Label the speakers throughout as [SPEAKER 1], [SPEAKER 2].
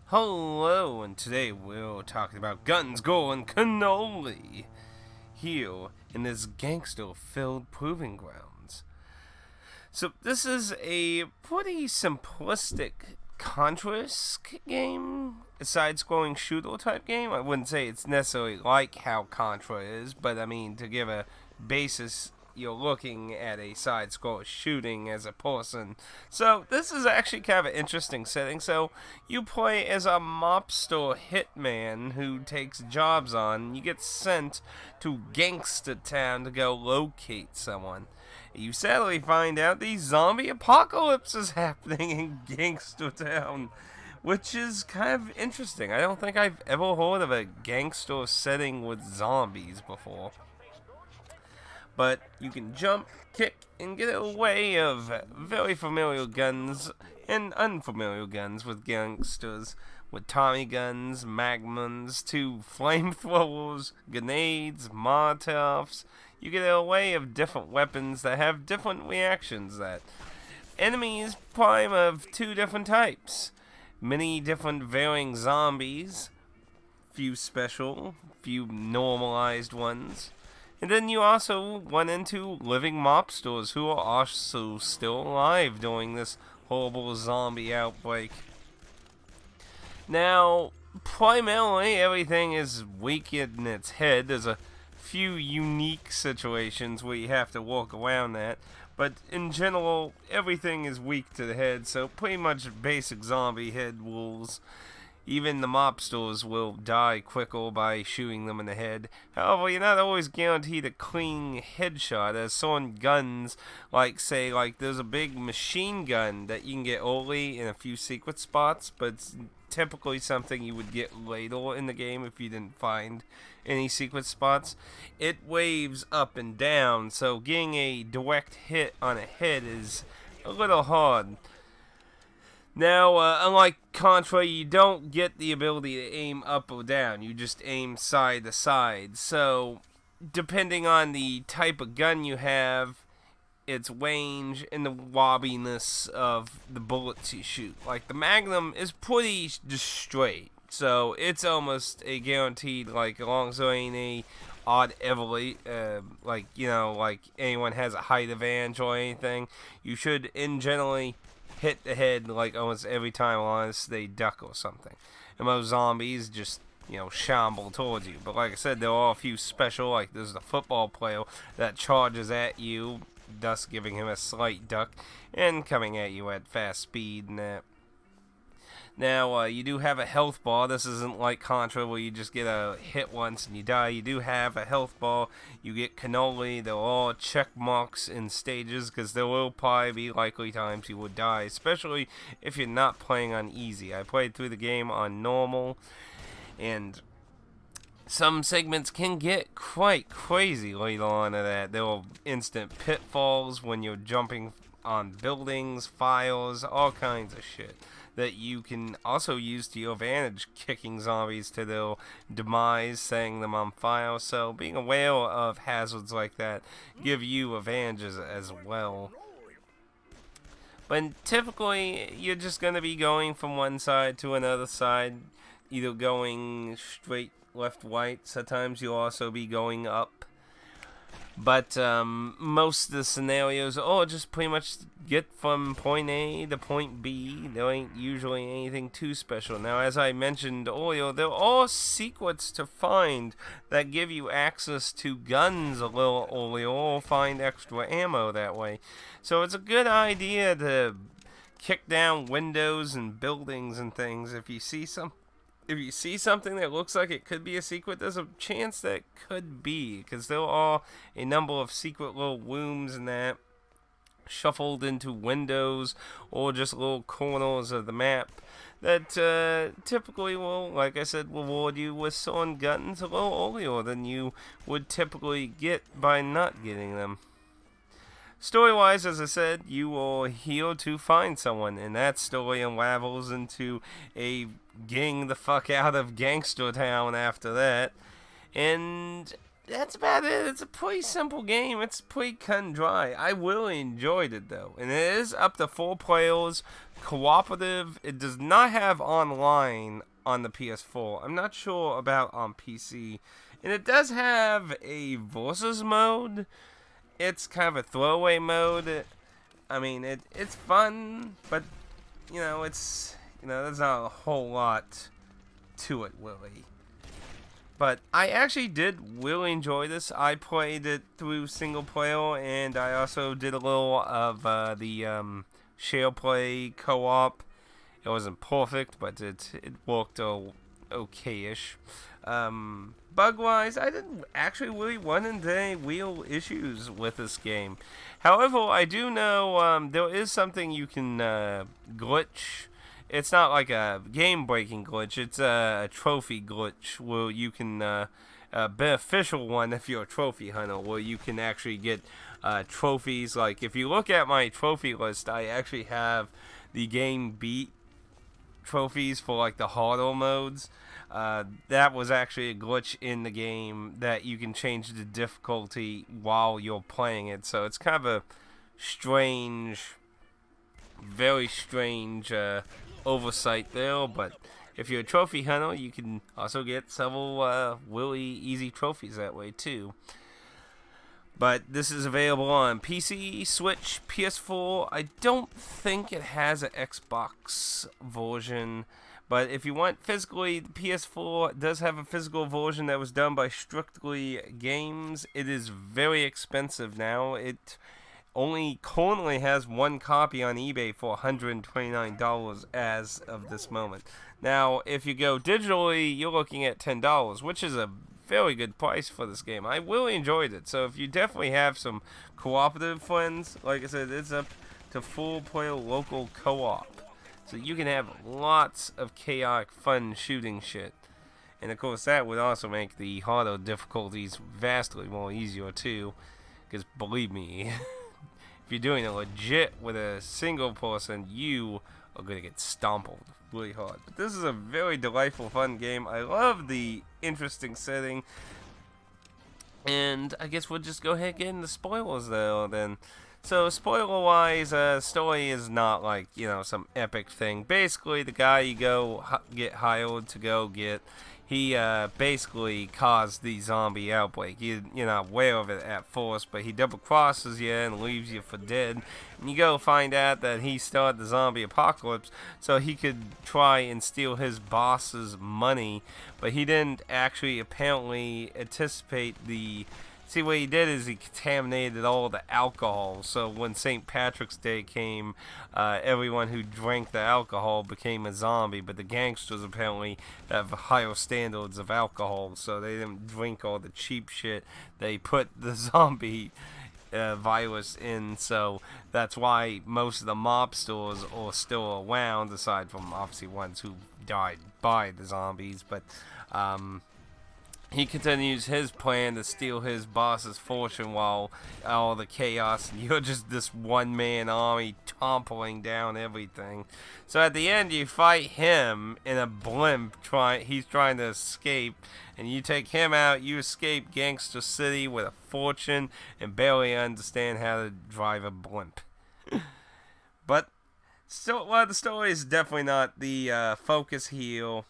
[SPEAKER 1] Hello, and today we're talking about guns, gore, and cannoli here in this gangster-filled proving grounds. So this is a pretty simplistic Contra-esque game, a side-scrolling shooter type game. I wouldn't say it's necessarily like how Contra is, but I mean, to give a basis, you're looking at a side-scroller shooting as a person. So this is actually kind of an interesting setting. So you play as a mobster hitman who takes jobs on. You get sent to Gangsta Town to go locate someone. You sadly find out the zombie apocalypse is happening in Gangsta Town, which is kind of interesting. I don't think I've ever heard of a gangster setting with zombies before. But you can jump, kick, and get away of very familiar guns and unfamiliar guns with gangsters, with Tommy guns, Magnums, to flamethrowers, grenades, Molotovs. You get away of different weapons that have different reactions. That enemies prime of two different types, many different varying zombies, few special, few normalized ones. And then you also run into living mobsters who are also still alive during this horrible zombie outbreak. Now, primarily everything is weak in its head. There's a few unique situations where you have to walk around that, but in general, everything is weak to the head, so pretty much basic zombie head rules. Even the mobsters will die quicker by shooting them in the head. However, you're not always guaranteed a clean headshot, as certain guns, like there's a big machine gun that you can get early in a few secret spots, but it's typically something you would get later in the game if you didn't find any secret spots. It waves up and down, so getting a direct hit on a head is a little hard. Now, unlike Contra, you don't get the ability to aim up or down. You just aim side to side. So, depending on the type of gun you have, its range, and the wobbiness of the bullets you shoot. Like, the Magnum is pretty just straight. So, it's almost a guaranteed, like, as long as there ain't any odd everly, like anyone has a height advantage or anything, you should, in generally, hit the head like almost every time unless they duck or something. And most zombies just, shamble towards you. But like I said, there are a few special, like there's the football player that charges at you, thus giving him a slight duck, and coming at you at fast speed and that. Now, you do have a health bar. This isn't like Contra where you just get a hit once and you die. You do have a health bar. You get cannoli. There are all check marks in stages because there will probably be likely times you would die, especially if you're not playing on easy. I played through the game on normal, and some segments can get quite crazy later on in that. There are instant pitfalls when you're jumping on buildings, files, all kinds of shit that you can also use to your advantage, kicking zombies to their demise, setting them on fire. So being aware of hazards like that give you advantages as well. But typically, you're just going to be going from one side to another side, either going straight left, right. Sometimes you'll also be going up. But most of the scenarios, just pretty much get from point A to point B. There ain't usually anything too special. Now, as I mentioned earlier, there are secrets to find that give you access to guns a little earlier, or find extra ammo that way. So it's a good idea to kick down windows and buildings and things. If you see something that looks like it could be a secret, there's a chance that it could be, because there are a number of secret little rooms and that shuffled into windows or just little corners of the map that typically will, like I said, reward you with certain guns a little earlier than you would typically get by not getting them. Story-wise, as I said, you are here to find someone, and that story unravels into a getting the fuck out of Gangster Town after that. And that's about it. It's a pretty simple game. It's pretty cut and dry. I really enjoyed it though, and it is up to 4 players, cooperative. It does not have online on the PS4. I'm not sure about on PC, and it does have a versus mode. It's kind of a throwaway mode. I mean, it's fun, but there's not a whole lot to it, really. But I actually did really enjoy this. I played it through single player, and I also did a little of the share play co-op. It wasn't perfect, but it worked okay-ish. Bug-wise, I didn't actually really run into any real issues with this game. However, I do know there is something you can glitch. It's not like a game-breaking glitch. It's a trophy glitch where you can, a beneficial one if you're a trophy hunter, where you can actually get trophies. Like, if you look at my trophy list, I actually have the game beat trophies for, like, the harder modes. That was actually a glitch in the game that you can change the difficulty while you're playing it. So it's kind of a very strange oversight there, but if you're a trophy hunter, you can also get several really easy trophies that way too. But this is available on PC, Switch, PS4. I don't think it has an Xbox version, but if you want physically, the PS4 does have a physical version that was done by Strictly Games. It is very expensive now. It only currently has one copy on eBay for $129 as of this moment. Now, if you go digitally, you're looking at $10, which is a very good price for this game. I really enjoyed it. So if you definitely have some cooperative friends, like I said, it's up to full-player local co-op. So you can have lots of chaotic, fun shooting shit. And of course, that would also make the harder difficulties vastly more easier too. Because believe me, if you're doing it legit with a single person, you are going to get stomped really hard. But this is a very delightful, fun game. I love the interesting setting. And I guess we'll just go ahead and get into spoilers though then. So spoiler-wise, story is not like, some epic thing. Basically, the guy you get hired to go get, he basically caused the zombie outbreak. You're not aware of it at first, but he double crosses you and leaves you for dead. And you go find out that he started the zombie apocalypse so he could try and steal his boss's money, but he didn't actually apparently anticipate the... See, what he did is he contaminated all the alcohol. So when St. Patrick's Day came, everyone who drank the alcohol became a zombie. But the gangsters apparently have higher standards of alcohol, so they didn't drink all the cheap shit. They put the zombie virus in. So that's why most of the mobsters are still around, aside from obviously ones who died by the zombies. But he continues his plan to steal his boss's fortune while all the chaos, and you're just this one-man army toppling down everything. So at the end, you fight him in a blimp. He's trying to escape, and you take him out. You escape Gangster City with a fortune and barely understand how to drive a blimp. But still, the story is definitely not the focus here.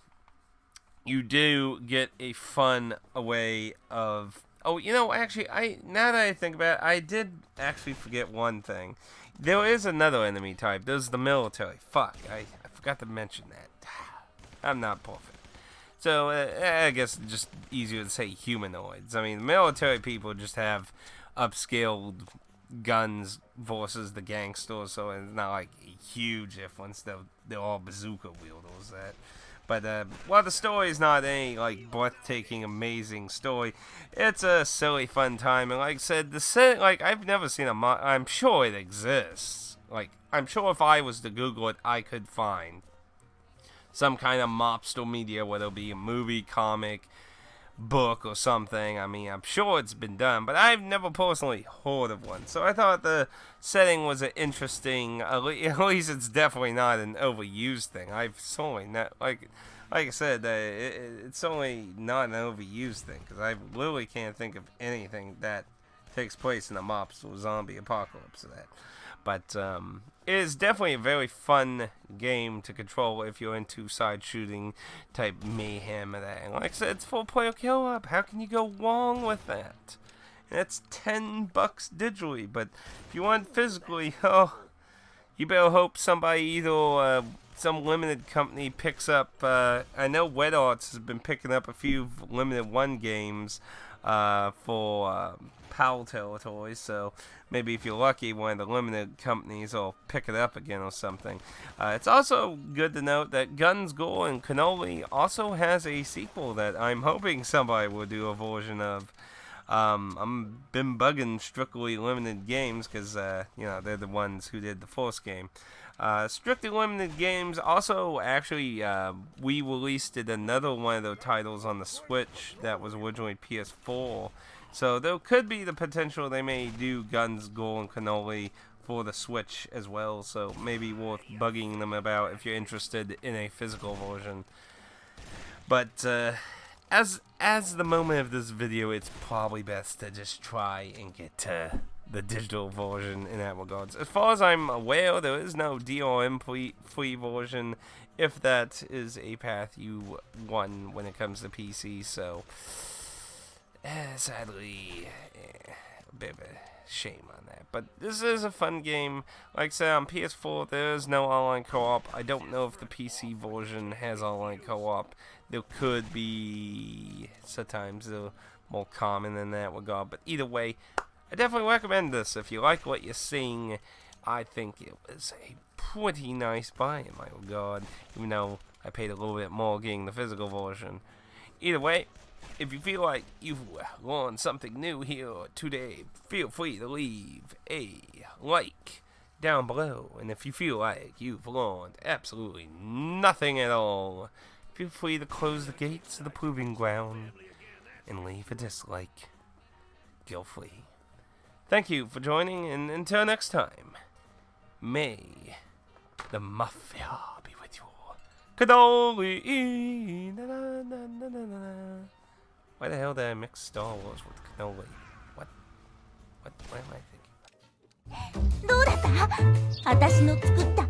[SPEAKER 1] You do get a fun way of... Oh, actually, now that I think about it, I did actually forget one thing. There is another enemy type. There's the military. Fuck, I forgot to mention that. I'm not perfect. So, I guess just easier to say humanoids. I mean, the military people just have upscaled guns versus the gangsters, so it's not like a huge difference. They're all bazooka wielders, But while the story is not any like breathtaking, amazing story, it's a silly, fun time. And like I said, I've never seen I'm sure it exists. Like, I'm sure if I was to Google it, I could find some kind of mobster media, whether it be a movie, comic, book or something. I mean, I'm sure it's been done, but I've never personally heard of one. So I thought the setting was an interesting. At least it's definitely not an overused thing. I've certainly not like I said, it's certainly not an overused thing because I literally can't think of anything that takes place in a mobster or zombie apocalypse of that. But it is definitely a very fun game to control if you're into side shooting type mayhem of that. And like I said, it's 4-player co-op. How can you go wrong with that? And it's $10 digitally, but if you want physically, oh, you better hope somebody either some limited company picks up. I know Wet Arts has been picking up a few limited one games for PAL territories, so maybe if you're lucky, one of the limited companies will pick it up again or something. It's also good to note that Guns, Gore And Cannoli also has a sequel that I'm hoping somebody will do a version of. I'm been bugging Strictly Limited Games because you know, they're the ones who did the first game. Strictly Limited Games also actually we released another one of their titles on the Switch that was originally PS4. So there could be the potential they may do Guns, Gore And Cannoli for the Switch as well. So maybe worth bugging them about if you're interested in a physical version. But as the moment of this video, it's probably best to just try and get to the digital version in that regards. As far as I'm aware, there is no DRM free version, if that is a path you want when it comes to PC. So sadly, a bit of a shame on that. But this is a fun game. Like I said, on PS4 there is no online co-op. I don't know if the PC version has online co-op. There could be sometimes they're more common in that regard. But either way, I definitely recommend this. If you like what you're seeing, I think it was a pretty nice buy in my regard, even though I paid a little bit more getting the physical version. Either way, if you feel like you've learned something new here today, feel free to leave a like down below. And if you feel like you've learned absolutely nothing at all, feel free to close the gates of the proving ground and leave a dislike. Feel free. Thank you for joining, and until next time, may the Mafia be with you. Cannoli! Na, na, na, na, na, na. Why the hell did I mix Star Wars with cannoli? What am I thinking?
[SPEAKER 2] どうだった？私の作った